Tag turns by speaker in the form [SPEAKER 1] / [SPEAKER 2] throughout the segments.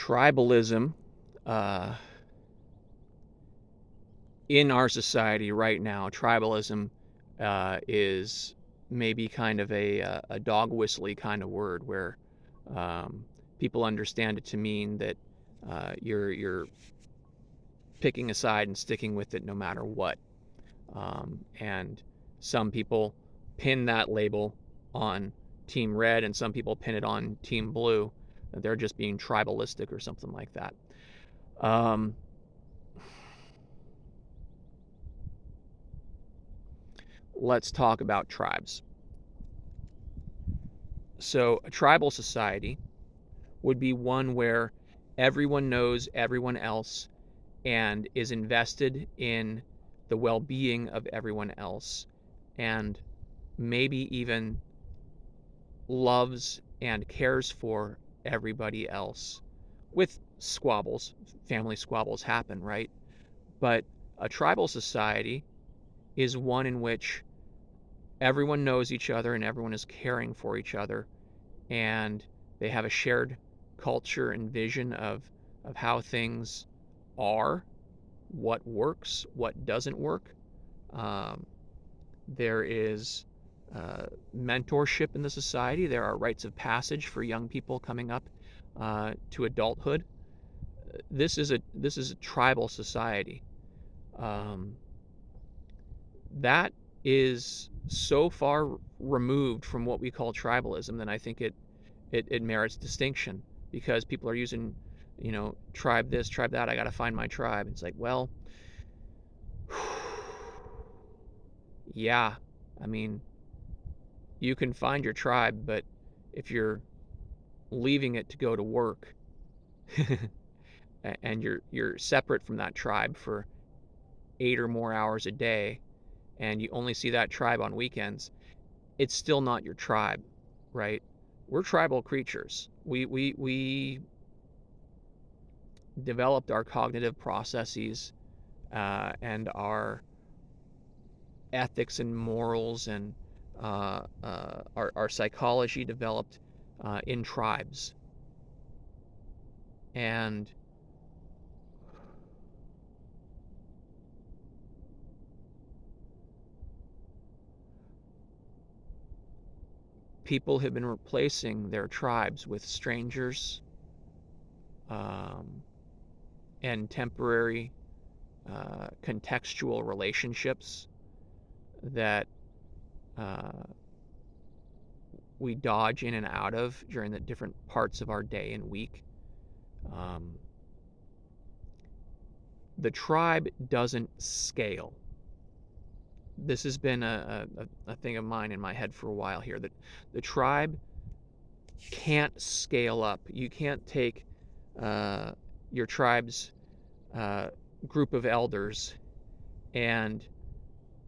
[SPEAKER 1] Tribalism uh, in our society right now, tribalism is maybe kind of a dog whistly kind of word where um, people understand it to mean that you're picking a side and sticking with it no matter what. And some people pin that label on Team Red, and some people pin it on Team Blue. They're just being tribalistic or something like that. Um, let's talk about tribes. So, a tribal society would be one where everyone knows everyone else and is invested in the well being of everyone else, and maybe even loves and cares for everybody else. With squabbles, family squabbles happen, right? But a tribal society is one in which everyone knows each other and everyone is caring for each other, and they have a shared culture and vision of how things are, what works, what doesn't work. Um, there is mentorship in the society. There are rites of passage for young people coming up to adulthood. This is a tribal society. Um, that is so far removed from what we call tribalism that I think it merits distinction, because people are using, tribe this, tribe that. I got to find my tribe. It's like, well, yeah, I mean, you can find your tribe, but if you're leaving it to go to work and you're separate from that tribe for 8 or more hours a day, and you only see that tribe on weekends, it's still not your tribe, right? We're tribal creatures. We developed our cognitive processes and our ethics and morals and our psychology developed in tribes. And people have been replacing their tribes with strangers um, and temporary contextual relationships that uh, we dodge in and out of during the different parts of our day and week. Um, the tribe doesn't scale. This has been a thing of mine in my head for a while here, that the tribe can't scale up. You can't take uh, your tribe's uh, group of elders and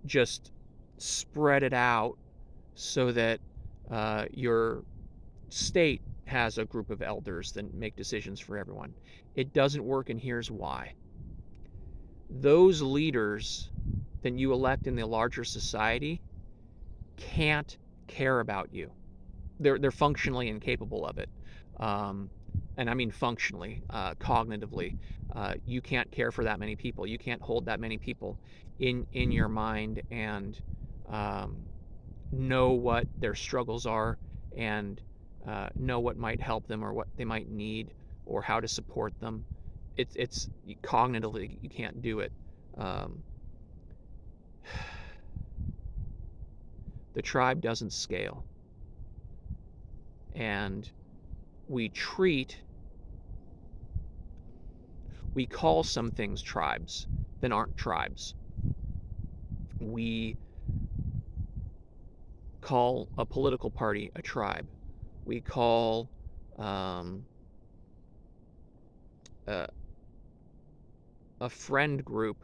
[SPEAKER 1] just spread it out so that your state has a group of elders that make decisions for everyone. It doesn't work, and here's why. Those leaders that you elect in the larger society can't care about you. They're functionally incapable of it. Um, and I mean functionally, cognitively. You can't care for that many people. You can't hold that many people in your mind and um, know what their struggles are and know what might help them or what they might need or how to support them. It's cognitively you can't do it. Um, the tribe doesn't scale, and we treat we call some things tribes that aren't tribes. We call a political party a tribe. We call um, a, a friend group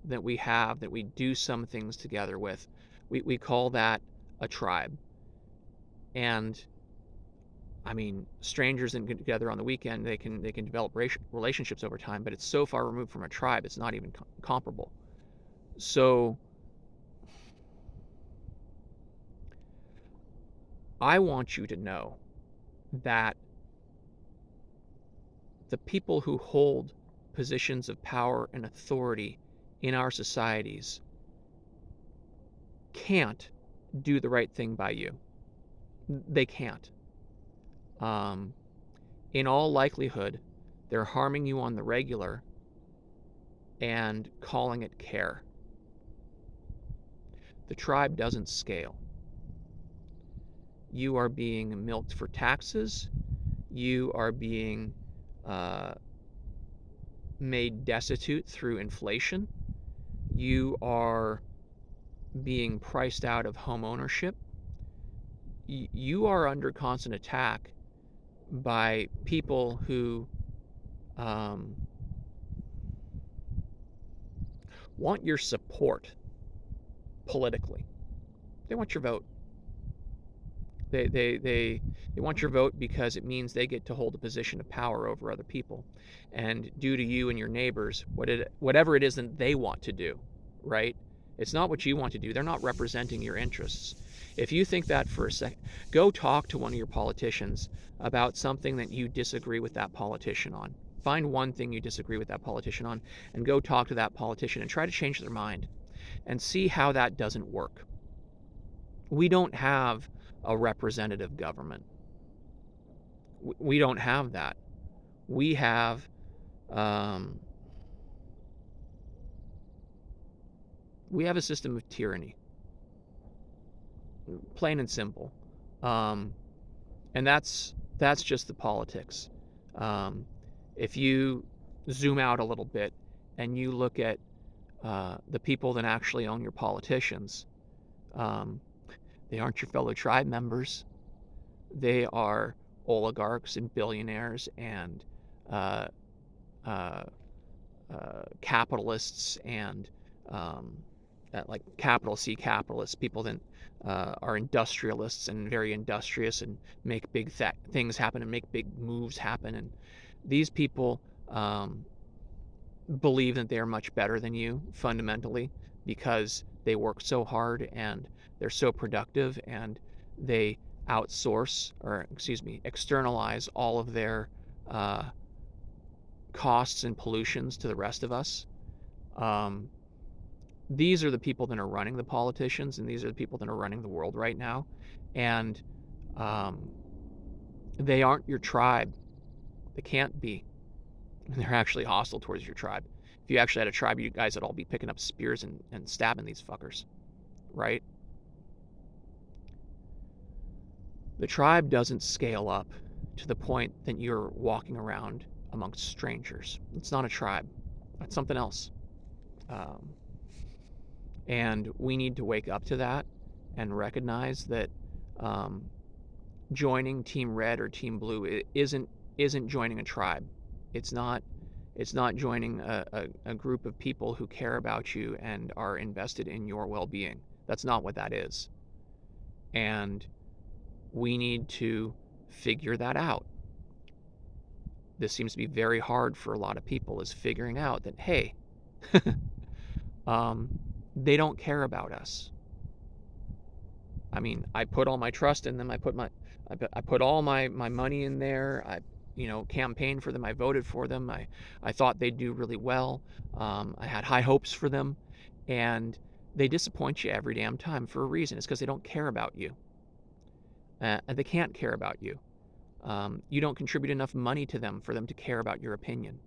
[SPEAKER 1] that we have that we do some things together with. We call that a tribe. And I mean, strangers that get together on the weekend, they can develop relationships over time, but it's so far removed from a tribe, it's not even comparable. So I want you to know that the people who hold positions of power and authority in our societies can't do the right thing by you. They can't. In all likelihood, they're harming you on the regular and calling it care. The tribe doesn't scale. You are being milked for taxes. You are being made destitute through inflation. You are being priced out of home ownership. You are under constant attack by people who want your support politically. They want your vote. They want your vote because it means they get to hold a position of power over other people and do to you and your neighbors whatever it is that they want to do, right? It's not what you want to do. They're not representing your interests. If you think that for a second, go talk to one of your politicians about something that you disagree with that politician on. Find one thing you disagree with that politician on and go talk to that politician and try to change their mind and see how that doesn't work. We don't have a representative government. We don't have that. We have a system of tyranny, plain and simple, and that's just the politics. If you zoom out a little bit and you look at the people that actually own your politicians, they aren't your fellow tribe members. They are oligarchs and billionaires and capitalists and like capital C capitalists, people that are industrialists and very industrious and make big things happen and make big moves happen. And these people believe that they are much better than you fundamentally because they work so hard and they're so productive and they externalize all of their costs and pollutions to the rest of us. These are the people that are running the politicians, and these are the people that are running the world right now. And they aren't your tribe. They can't be. They're actually hostile towards your tribe. If you actually had a tribe, you guys would all be picking up spears and stabbing these fuckers, right? The tribe doesn't scale up to the point that you're walking around amongst strangers. It's not a tribe. That's something else. And we need to wake up to that and recognize that joining Team Red or Team Blue isn't joining a tribe. It's not joining a group of people who care about you and are invested in your well-being. That's not what that is. And we need to figure that out. This seems to be very hard for a lot of people, is figuring out that, hey, they don't care about us. I mean, I put all my trust in them. I put all my money in there. I campaigned for them. I voted for them. I thought they'd do really well. I had high hopes for them, and they disappoint you every damn time for a reason. It's because they don't care about you. And they can't care about you. You don't contribute enough money to them for them to care about your opinion.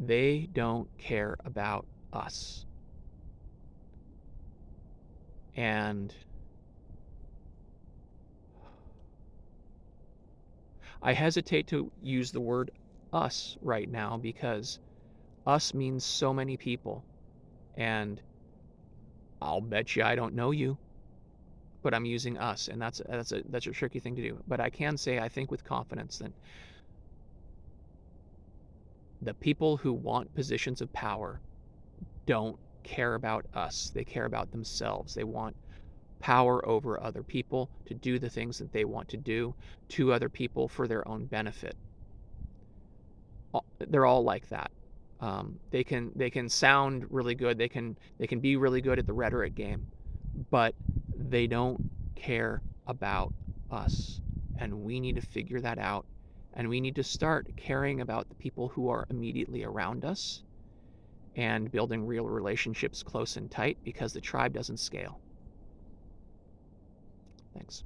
[SPEAKER 1] They don't care about us. And I hesitate to use the word us right now because us means so many people. And I'll bet you I don't know you, but I'm using us, and that's a tricky thing to do. But I can say, I think with confidence, that the people who want positions of power don't care about us. They care about themselves. They want power over other people to do the things that they want to do to other people for their own benefit. They're all like that. They can sound really good. They can be really good at the rhetoric game, but they don't care about us. and we need to figure that out. And we need to start caring about the people who are immediately around us and building real relationships close and tight, because the tribe doesn't scale. Thanks.